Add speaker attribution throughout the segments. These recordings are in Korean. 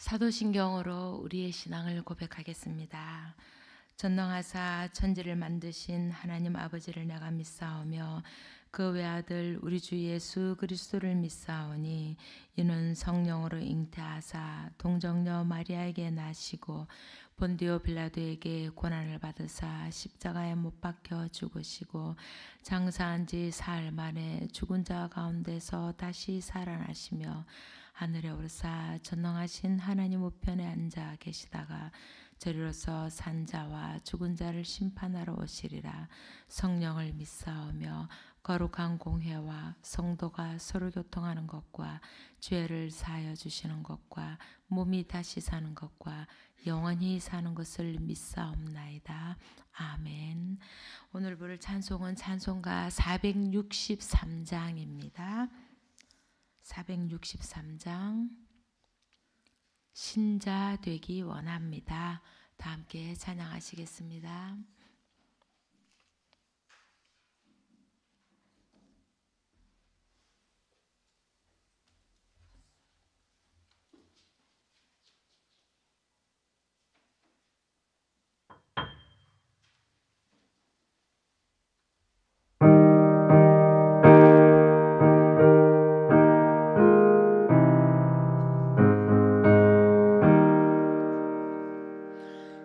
Speaker 1: 사도신경으로 우리의 신앙을 고백하겠습니다. 전능하사 천지를 만드신 하나님 아버지를 내가 믿사오며 그 외아들 우리 주 예수 그리스도를 믿사오니 이는 성령으로 잉태하사 동정녀 마리아에게 나시고 본디오 빌라도에게 고난을 받으사 십자가에 못 박혀 죽으시고 장사한 지 사흘 만에 죽은 자 가운데서 다시 살아나시며 하늘에 오르사 전능하신 하나님 우편에 앉아 계시다가 저리로서 산 자와 죽은 자를 심판하러 오시리라. 성령을 믿사오며 거룩한 공회와 성도가 서로 교통하는 것과 죄를 사하여 주시는 것과 몸이 다시 사는 것과 영원히 사는 것을 믿사옵나이다. 아멘. 오늘 부를 찬송은 찬송가 463장입니다. 463장 신자 되기 원합니다. 다 함께 찬양하시겠습니다.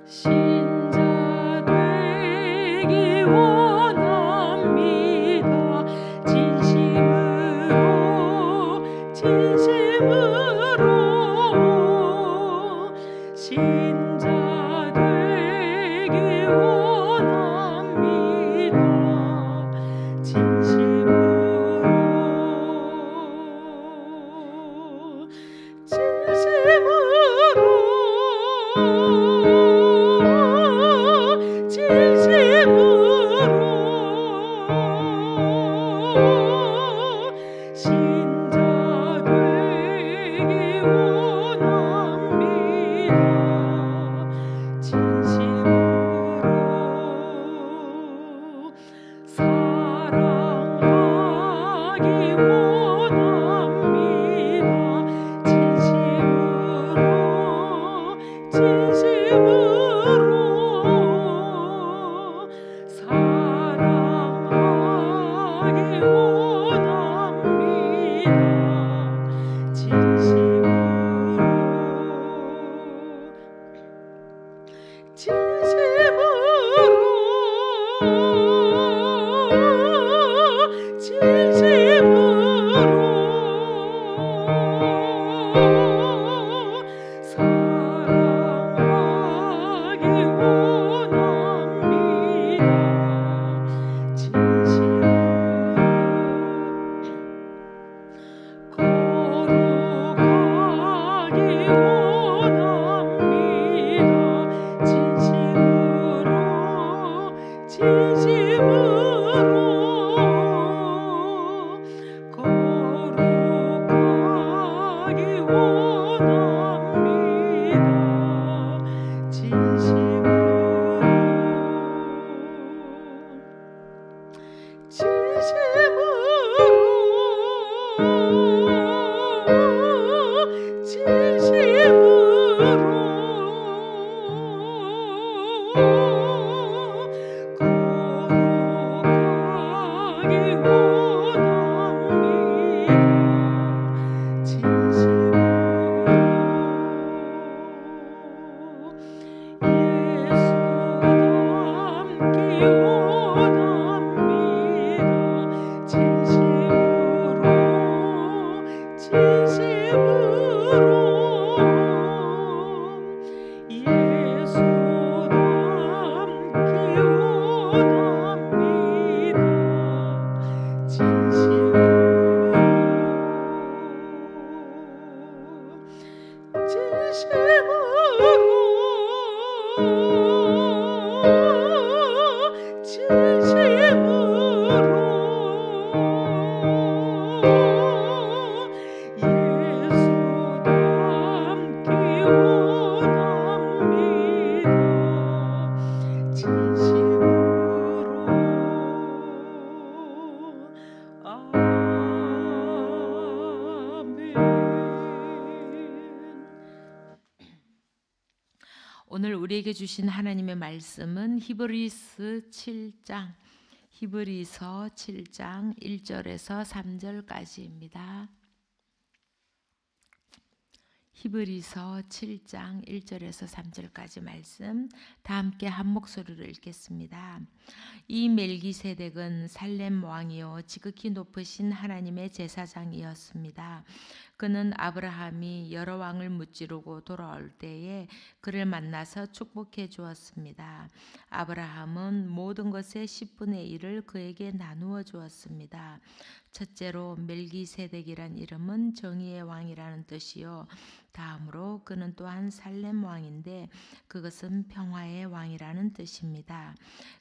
Speaker 2: 예수
Speaker 1: 오늘 우리에게 주신 하나님의 말씀은 히브리서 7장 1절에서 3절까지입니다. 히브리서 7장 1절에서 3절까지 말씀 다 함께 한 목소리로 읽겠습니다. 이 멜기세덱은 살렘 왕이요 지극히 높으신 하나님의 제사장이었습니다. 그는 아브라함이 여러 왕을 무찌르고 돌아올 때에 그를 만나서 축복해 주었습니다. 아브라함은 모든 것의 10분의 1을 그에게 나누어 주었습니다. 첫째로 멜기세덱이란 이름은 정의의 왕이라는 뜻이요. 다음으로 그는 또한 살렘 왕인데 그것은 평화의 왕이라는 뜻입니다.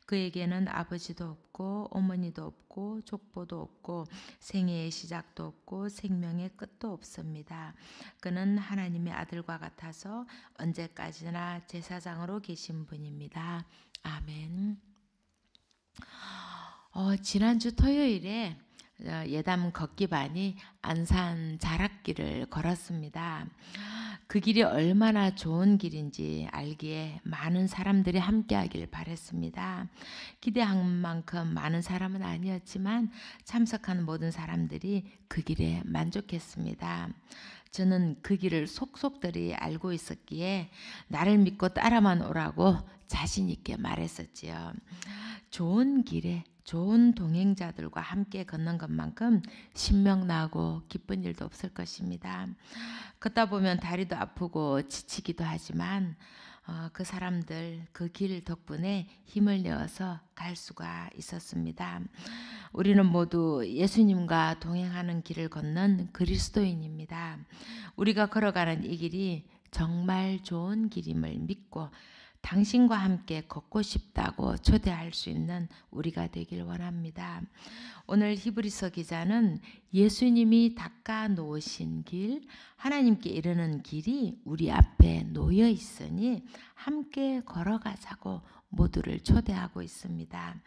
Speaker 1: 그에게는 아버지도 없고 어머니도 없고 족보도 없고 생애의 시작도 없고 생명의 끝도 없습니다. 그는 하나님의 아들과 같아서 언제까지나 제사장으로 계신 분입니다. 아멘. 지난주 토요일에 예담 걷기반이 안산 자락길을 걸었습니다. 그 길이 얼마나 좋은 길인지 알기에 많은 사람들이 함께하길 바랬습니다. 기대한 만큼 많은 사람은 아니었지만 참석한 모든 사람들이 그 길에 만족했습니다. 저는 그 길을 속속들이 알고 있었기에 나를 믿고 따라만 오라고 자신 있게 말했었지요. 좋은 길에 좋은 동행자들과 함께 걷는 것만큼 신명나고 기쁜 일도 없을 것입니다. 걷다 보면 다리도 아프고 지치기도 하지만 그 사람들 그 길 덕분에 힘을 내어서 갈 수가 있었습니다. 우리는 모두 예수님과 동행하는 길을 걷는 그리스도인입니다. 우리가 걸어가는 이 길이 정말 좋은 길임을 믿고 당신과 함께 걷고 싶다고 초대할 수 있는 우리가 되길 원합니다. 오늘 히브리서 기자는 예수님이 닦아 놓으신 길, 하나님께 이르는 길이 우리 앞에 놓여 있으니 함께 걸어가자고 모두를 초대하고 있습니다.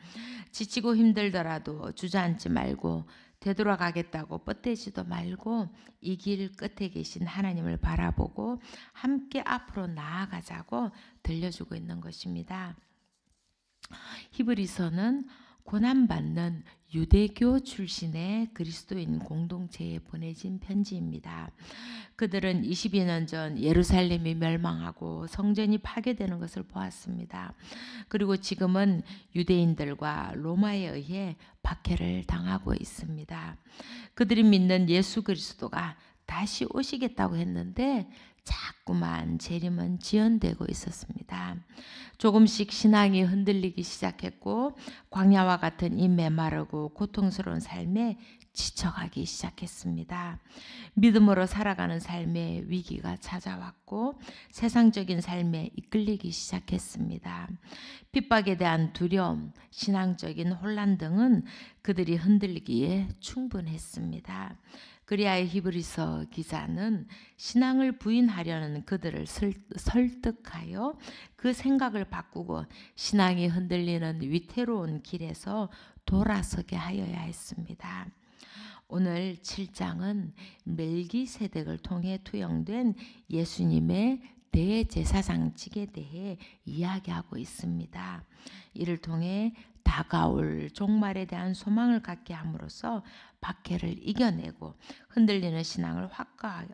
Speaker 1: 지치고 힘들더라도 주저앉지 말고 되돌아가겠다고 뻗대지도 말고 이 길 끝에 계신 하나님을 바라보고 함께 앞으로 나아가자고 들려주고 있는 것입니다. 히브리서는 고난받는 유대교 출신의 그리스도인 공동체에 보내진 편지입니다. 그들은 22년 전 예루살렘이 멸망하고 성전이 파괴되는 것을 보았습니다. 그리고 지금은 유대인들과 로마에 의해 박해를 당하고 있습니다. 그들이 믿는 예수 그리스도가 다시 오시겠다고 했는데 자꾸만 재림은 지연되고 있었습니다. 조금씩 신앙이 흔들리기 시작했고 광야와 같은 이 메마르고 고통스러운 삶에 지쳐가기 시작했습니다. 믿음으로 살아가는 삶에 위기가 찾아왔고 세상적인 삶에 이끌리기 시작했습니다. 핍박에 대한 두려움, 신앙적인 혼란 등은 그들이 흔들리기에 충분했습니다. 그리하여 히브리서 기자는 신앙을 부인하려는 그들을 설득하여 그 생각을 바꾸고 신앙이 흔들리는 위태로운 길에서 돌아서게 하여야 했습니다. 오늘 7장은 멜기세덱을 통해 투영된 예수님의 대제사장직에 대해 이야기하고 있습니다. 이를 통해 다가올 종말에 대한 소망을 갖게 함으로써 박해를 이겨내고 흔들리는 신앙을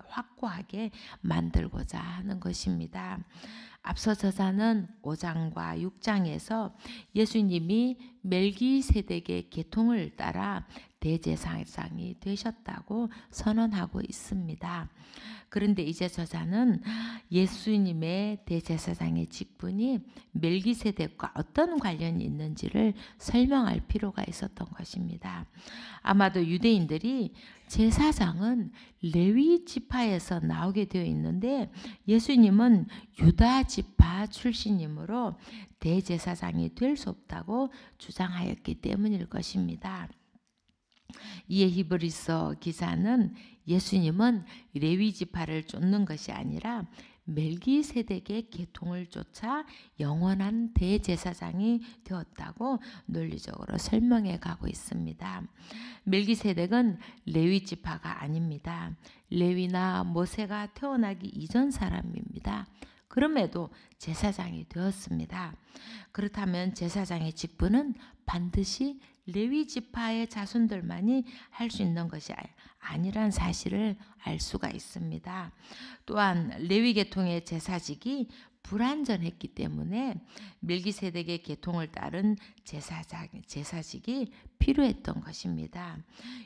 Speaker 1: 확고하게 만들고자 하는 것입니다. 앞서 저자는 5장과 6장에서 예수님이 멜기세덱의 계통을 따라 대제사장이 되셨다고 선언하고 있습니다. 그런데 이제 저자는 예수님의 대제사장의 직분이 멜기세덱과 어떤 관련이 있는지를 설명할 필요가 있었던 것입니다. 아마도 유대인들이 제사장은 레위 지파에서 나오게 되어 있는데 예수님은 유다 지파 출신이므로 대제사장이 될 수 없다고 주장하였기 때문일 것입니다. 이에 히브리서 기자는 예수님은 레위 지파를 쫓는 것이 아니라 멜기세덱의 계통을 쫓아 영원한 대제사장이 되었다고 논리적으로 설명해 가고 있습니다. 멜기세덱은 레위 지파가 아닙니다. 레위나 모세가 태어나기 이전 사람입니다. 그럼에도 제사장이 되었습니다. 그렇다면 제사장의 직분은 반드시 레위 지파의 자손들만이 할 수 있는 것이 아니란 사실을 알 수가 있습니다. 또한 레위 계통의 제사직이 불완전했기 때문에 멜기세덱의 계통을 따른 제사직이 필요했던 것입니다.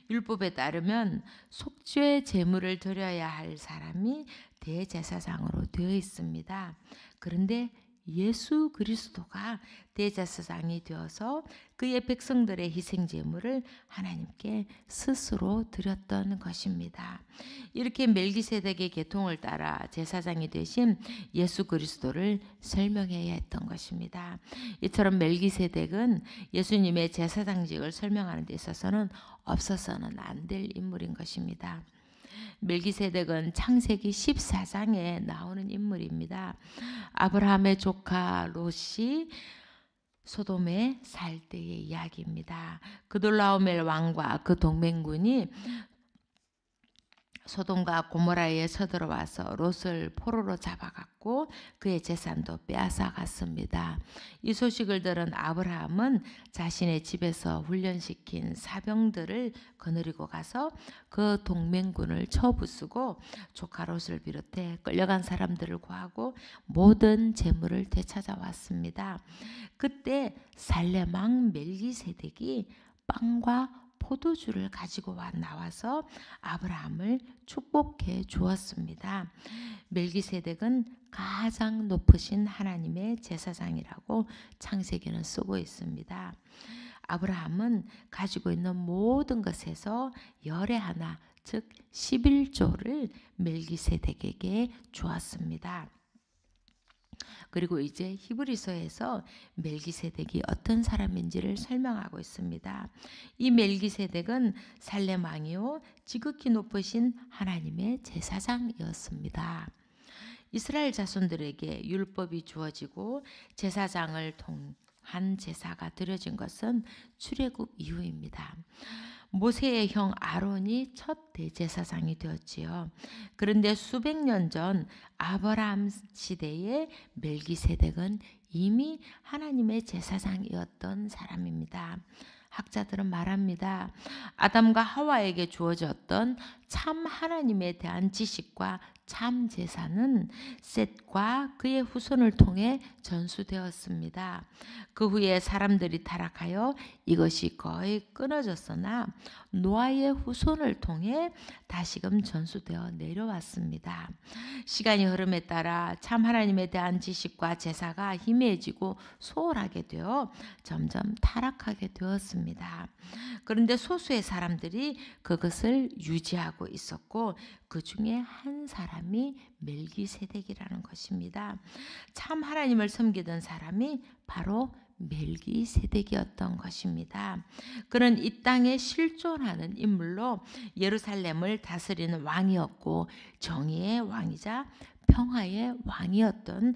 Speaker 1: 율법에 따르면 속죄 제물을 드려야 할 사람이 대제사장으로 되어 있습니다. 그런데 예수 그리스도가 대제사장이 되어서 그의 백성들의 희생 제물을 하나님께 스스로 드렸던 것입니다. 이렇게 멜기세덱의 계통을 따라 제사장이 되신 예수 그리스도를 설명해야 했던 것입니다. 이처럼 멜기세덱은 예수님의 제사장직을 설명하는 데 있어서는 없어서는 안 될 인물인 것입니다. 멜기세덱은 창세기 14장에 나오는 인물입니다. 아브라함의 조카 롯이 소돔에 살 때의 이야기입니다. 그돌라오멜 왕과 그 동맹군이 소돔과 고모라에 서들어와서 롯을 포로로 잡아갔고 그의 재산도 빼앗아갔습니다. 이 소식을 들은 아브라함은 자신의 집에서 훈련시킨 사병들을 거느리고 가서 그 동맹군을 쳐부수고 조카 롯을 비롯해 끌려간 사람들을 구하고 모든 재물을 되찾아왔습니다. 그때 살렘 왕 멜기세덱이 빵과 포도주를 가지고 나와서 아브라함을 축복해 주었습니다. 멜기세덱은 가장 높으신 하나님의 제사장이라고 창세기는 쓰고 있습니다. 아브라함은 가지고 있는 모든 것에서 열의 하나, 즉 11조를 멜기세덱에게 주었습니다. 그리고 이제 히브리서에서 멜기세덱이 어떤 사람인지를 설명하고 있습니다. 이 멜기세덱은 살렘 왕이요 지극히 높으신 하나님의 제사장이었습니다. 이스라엘 자손들에게 율법이 주어지고 제사장을 통한 제사가 드려진 것은 출애굽 이후입니다. 모세의 형 아론이 첫 대제사장이 되었지요. 그런데 수백 년 전 아브라함 시대에 멜기세덱은 이미 하나님의 제사장이었던 사람입니다. 학자들은 말합니다. 아담과 하와에게 주어졌던 참 하나님에 대한 지식과 참 제사는 셋과 그의 후손을 통해 전수되었습니다. 그 후에 사람들이 타락하여 이것이 거의 끊어졌으나 노아의 후손을 통해 다시금 전수되어 내려왔습니다. 시간이 흐름에 따라 참 하나님에 대한 지식과 제사가 희미해지고 소홀하게 되어 점점 타락하게 되었습니다. 그런데 소수의 사람들이 그것을 유지하고 있었고 그 중에 한 사람이 멜기세덱이라는 것입니다. 참 하나님을 섬기던 사람이 바로 멜기세덱이었던 것입니다. 그는 이 땅에 실존하는 인물로 예루살렘을 다스리는 왕이었고 정의의 왕이자 평화의 왕이었던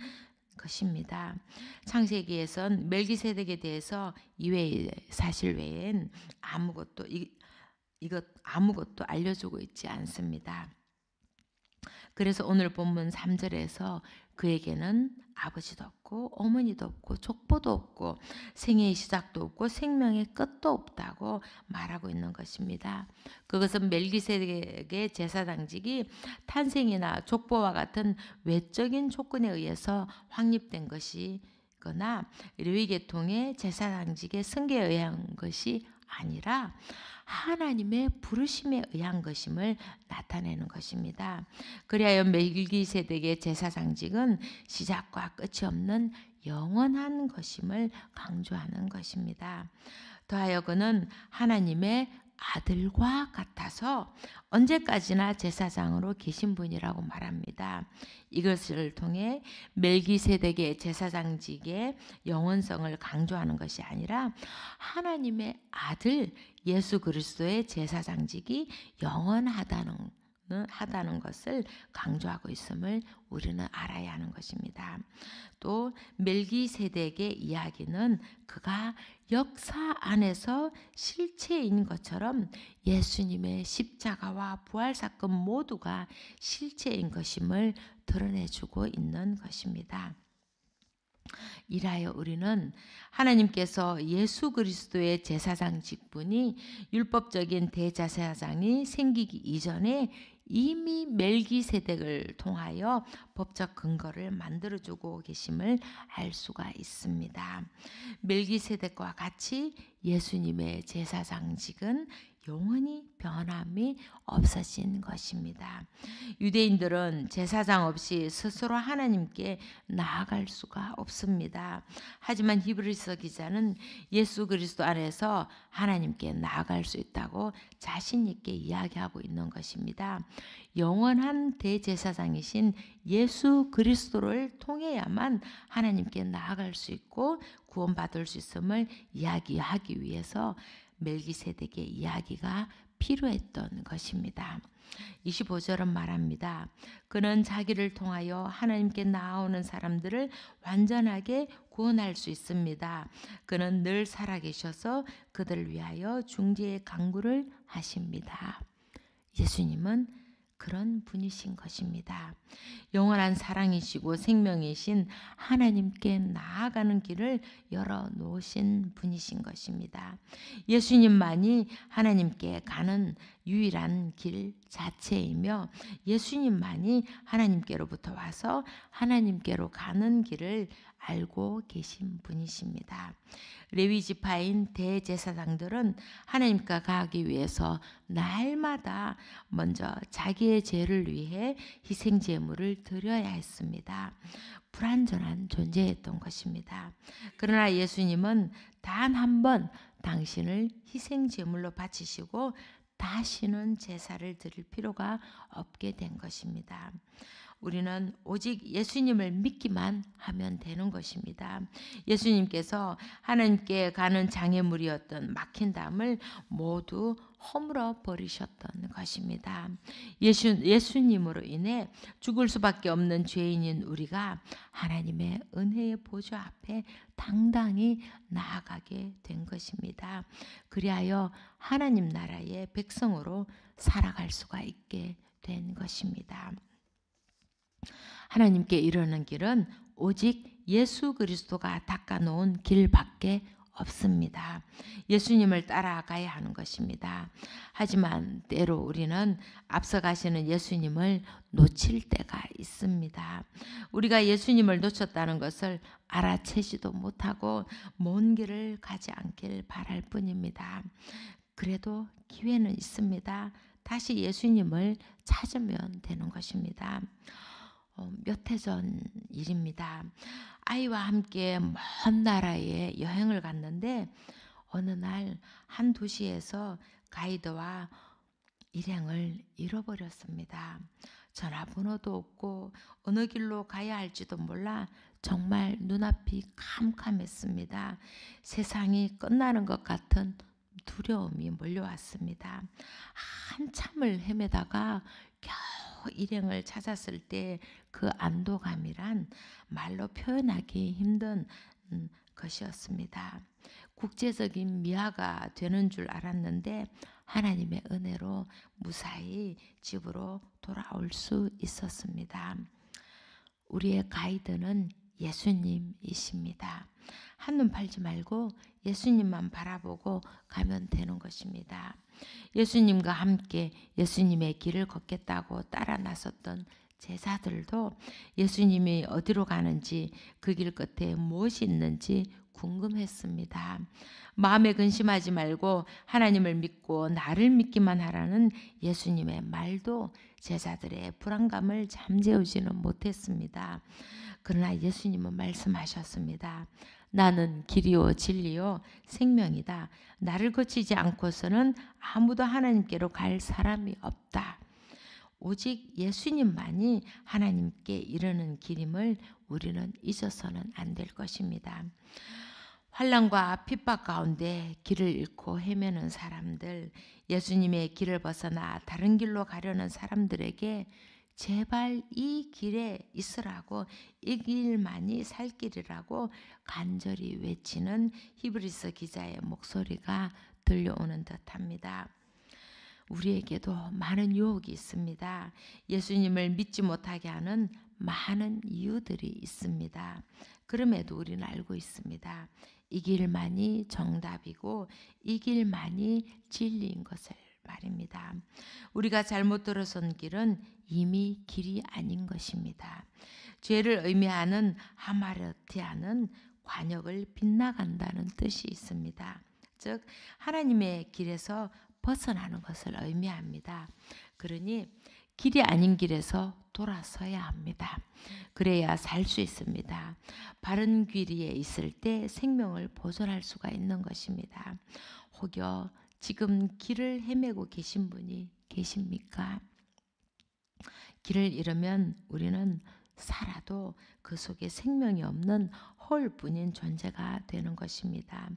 Speaker 1: 것입니다. 창세기에선 멜기세덱에 대해서 이외의 사실 외엔 아무것도 알려주고 있지 않습니다. 그래서 오늘 본문 3절에서 그에게는 아버지도 없고 어머니도 없고 족보도 없고 생애의 시작도 없고 생명의 끝도 없다고 말하고 있는 것입니다. 그것은 멜기세덱의 제사장직이 탄생이나 족보와 같은 외적인 조건에 의해서 확립된 것이거나 레위 계통의 제사장직의 승계에 의한 것이 아니라 하나님의 부르심에 의한 것임을 나타내는 것입니다. 그리하여 멜기세덱의 제사장직은 시작과 끝이 없는 영원한 것임을 강조하는 것입니다. 더하여 그는 하나님의 아들과 같아서 언제까지나 제사장으로 계신 분이라고 말합니다. 이것을 통해 멜기세덱의 제사장직의 영원성을 강조하는 것이 아니라 하나님의 아들 예수 그리스도의 제사장직이 영원하다는 하다는 것을 강조하고 있음을 우리는 알아야 하는 것입니다. 또 멜기세덱의 이야기는 그가 역사 안에서 실체인 것처럼 예수님의 십자가와 부활 사건 모두가 실체인 것임을 드러내주고 있는 것입니다. 이라여 우리는 하나님께서 예수 그리스도의 제사장 직분이 율법적인 대제사장이 생기기 이전에 이미 멜기세덱을 통하여 법적 근거를 만들어주고 계심을 알 수가 있습니다. 멜기세덱과 같이 예수님의 제사장직은 영원히 변함이 없어진 것입니다. 유대인들은 제사장 없이 스스로 하나님께 나아갈 수가 없습니다. 하지만 히브리서 기자는 예수 그리스도 안에서 하나님께 나아갈 수 있다고 자신 있게 이야기하고 있는 것입니다. 영원한 대제사장이신 예수 그리스도를 통해야만 하나님께 나아갈 수 있고 구원받을 수 있음을 이야기하기 위해서 멜기세덱의 이야기가 필요했던 것입니다. 25절은 말합니다. 그는 자기를 통하여 하나님께 나아오는 사람들을 완전하게 구원할 수 있습니다. 그는 늘 살아계셔서 그들을 위하여 중재의 간구를 하십니다. 예수님은 그런 분이신 것입니다. 영원한 사랑이시고 생명이신 하나님께 나아가는 길을 열어놓으신 분이신 것입니다. 예수님만이 하나님께 가는 유일한 길 자체이며 예수님만이 하나님께로부터 와서 하나님께로 가는 길을 알고 계신 분이십니다. 레위 지파인 대제사장들은 하나님과 가기 위해서 날마다 먼저 자기의 죄를 위해 희생 제물을 드려야 했습니다. 불완전한 존재였던 것입니다. 그러나 예수님은 단 한 번 당신을 희생 제물로 바치시고 다시는 제사를 드릴 필요가 없게 된 것입니다. 우리는 오직 예수님을 믿기만 하면 되는 것입니다. 예수님께서 하나님께 가는 장애물이었던 막힌 담을 모두 허물어 버리셨던 것입니다. 예수님으로 인해 죽을 수밖에 없는 죄인인 우리가 하나님의 은혜의 보좌 앞에 당당히 나아가게 된 것입니다. 그리하여 하나님 나라의 백성으로 살아갈 수가 있게 된 것입니다. 하나님께 이르는 길은 오직 예수 그리스도가 닦아놓은 길밖에 없습니다. 예수님을 따라가야 하는 것입니다. 하지만 때로 우리는 앞서가시는 예수님을 놓칠 때가 있습니다. 우리가 예수님을 놓쳤다는 것을 알아채지도 못하고 먼 길을 가지 않길 바랄 뿐입니다. 그래도 기회는 있습니다. 다시 예수님을 찾으면 되는 것입니다. 몇 해 전 일입니다. 아이와 함께 먼 나라에 여행을 갔는데 어느 날 한 도시에서 가이드와 일행을 잃어버렸습니다. 전화번호도 없고 어느 길로 가야 할지도 몰라 정말 눈앞이 캄캄했습니다. 세상이 끝나는 것 같은 두려움이 몰려왔습니다. 한참을 헤매다가 겨우 일행을 찾았을 때 그 안도감이란 말로 표현하기 힘든 것이었습니다. 국제적인 미아가 되는 줄 알았는데 하나님의 은혜로 무사히 집으로 돌아올 수 있었습니다. 우리의 가이드는 예수님이십니다. 한눈 팔지 말고 예수님만 바라보고 가면 되는 것입니다. 예수님과 함께 예수님의 길을 걷겠다고 따라 나섰던 제자들도 예수님이 어디로 가는지 그 길 끝에 무엇이 있는지 궁금했습니다. 마음에 근심하지 말고 하나님을 믿고 나를 믿기만 하라는 예수님의 말도 제자들의 불안감을 잠재우지는 못했습니다. 그러나 예수님은 말씀하셨습니다. 나는 길이요 진리요 생명이다. 나를 거치지 않고서는 아무도 하나님께로 갈 사람이 없다. 오직 예수님만이 하나님께 이르는 길임을 우리는 잊어서는 안 될 것입니다. 환난과 핍박 가운데 길을 잃고 헤매는 사람들, 예수님의 길을 벗어나 다른 길로 가려는 사람들에게 제발 이 길에 있으라고, 이 길만이 살 길이라고 간절히 외치는 히브리서 기자의 목소리가 들려오는 듯합니다. 우리에게도 많은 유혹이 있습니다. 예수님을 믿지 못하게 하는 많은 이유들이 있습니다. 그럼에도 우리는 알고 있습니다. 이 길만이 정답이고 이 길만이 진리인 것을 말입니다. 우리가 잘못 들어선 길은 이미 길이 아닌 것입니다. 죄를 의미하는 하마르티아는 관역을 빗나간다는 뜻이 있습니다. 즉 하나님의 길에서 벗어나는 것을 의미합니다. 그러니 길이 아닌 길에서 돌아서야 합니다. 그래야 살 수 있습니다. 바른 길 위에 있을 때 생명을 보존할 수가 있는 것입니다. 혹여 지금 길을 헤매고 계신 분이 계십니까? 길을 잃으면 우리는 살아도 그 속에 생명이 없는 홀뿐인 존재가 되는 것입니다.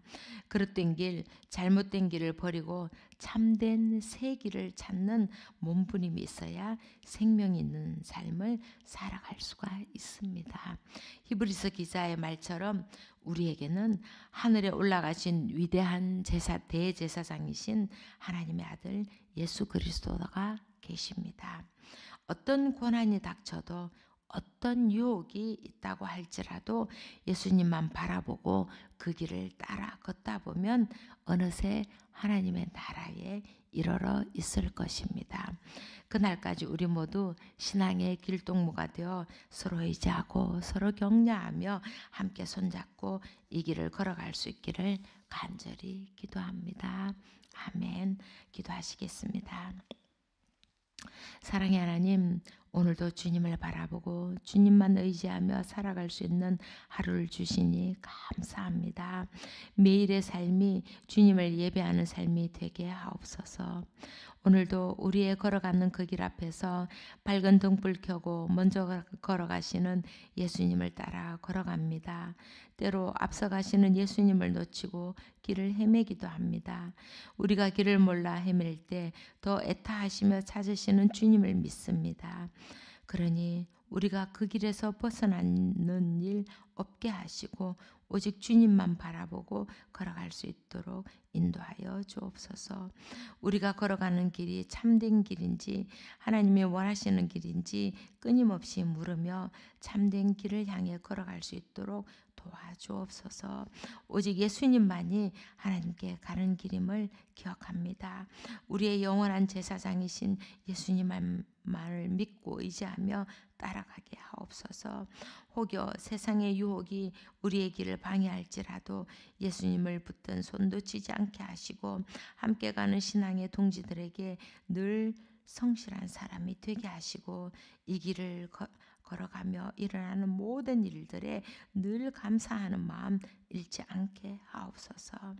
Speaker 1: 그릇된 길, 잘못된 길을 버리고 참된 새 길을 찾는 몸부림이 있어야 생명 있는 삶을 살아갈 수가 있습니다. 히브리서 기자의 말처럼 우리에게는 하늘에 올라가신 위대한 대제사장이신 하나님의 아들 예수 그리스도가 계십니다. 어떤 고난이 닥쳐도 어떤 유혹이 있다고 할지라도 예수님만 바라보고 그 길을 따라 걷다 보면 어느새 하나님의 나라에 이르러 있을 것입니다. 그날까지 우리 모두 신앙의 길동무가 되어 서로 의지하고 서로 격려하며 함께 손잡고 이 길을 걸어갈 수 있기를 간절히 기도합니다. 아멘. 기도하시겠습니다. 사랑의 하나님, 오늘도 주님을 바라보고 주님만 의지하며 살아갈 수 있는 하루를 주시니 감사합니다. 매일의 삶이 주님을 예배하는 삶이 되게 하옵소서. 오늘도 우리의 걸어가는 그 길 앞에서 밝은 등불 켜고 먼저 걸어가시는 예수님을 따라 걸어갑니다. 때로 앞서가시는 예수님을 놓치고 길을 헤매기도 합니다. 우리가 길을 몰라 헤맬 때 더 애타하시며 찾으시는 주님을 믿습니다. 그러니 우리가 그 길에서 벗어나는 일 없게 하시고 오직 주님만 바라보고 걸어갈 수 있도록 인도하여 주옵소서. 우리가 걸어가는 길이 참된 길인지 하나님이 원하시는 길인지 끊임없이 물으며 참된 길을 향해 걸어갈 수 있도록 도와주옵소서. 오직 예수님만이 하나님께 가는 길임을 기억합니다. 우리의 영원한 제사장이신 예수님만을 믿고 의지하며 따라가게 하옵소서. 혹여 세상의 유혹이 우리의 길을 방해할지라도 예수님을 붙든 손 놓치지 않게 하시고 함께 가는 신앙의 동지들에게 늘 성실한 사람이 되게 하시고 이 길을 걸어가며 일어나는 모든 일들에 늘 감사하는 마음 잃지 않게 하옵소서.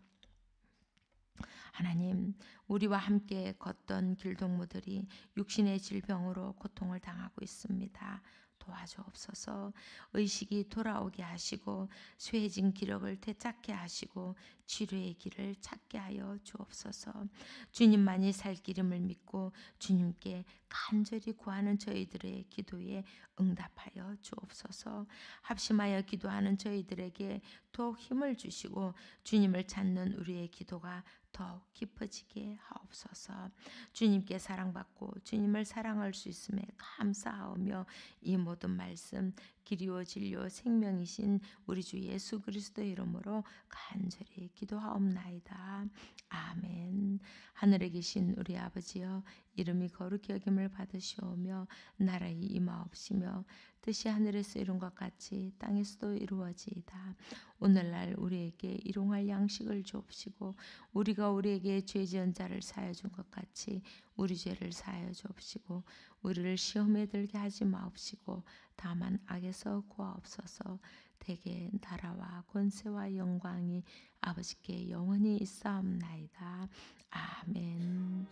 Speaker 1: 하나님, 우리와 함께 걷던 길동무들이 육신의 질병으로 고통을 당하고 있습니다. 도와주옵소서. 의식이 돌아오게 하시고 쇠해진 기력을 되찾게 하시고 치료의 길을 찾게 하여 주옵소서. 주님만이 살 길임을 믿고 주님께 간절히 구하는 저희들의 기도에 응답하여 주옵소서. 합심하여 기도하는 저희들에게 더욱 힘을 주시고 주님을 찾는 우리의 기도가 더욱 깊어지게 하옵소서. 주님께 사랑받고 주님을 사랑할 수 있음에 감사하오며 이 모든 말씀 길이요 진리요 생명이신 우리 주 예수 그리스도의 이름으로 간절히 기도하옵나이다. 아멘. 하늘에 계신 우리 아버지여, 이름이 거룩히 여김을 받으시오며 나라의 임하옵시며 뜻이 하늘에서 이룬 것 같이 땅에서도 이루어지이다. 오늘날 우리에게 일용할 양식을 주옵시고 우리가 우리에게 죄 지은 자를 사하여 준 것 같이 우리 죄를 사하여 주옵시고 우리를 시험에 들게 하지 마옵시고 다만 악에서 구하옵소서. 대개 나라와 권세와 영광이 아버지께 영원히 있사옵나이다. 아멘.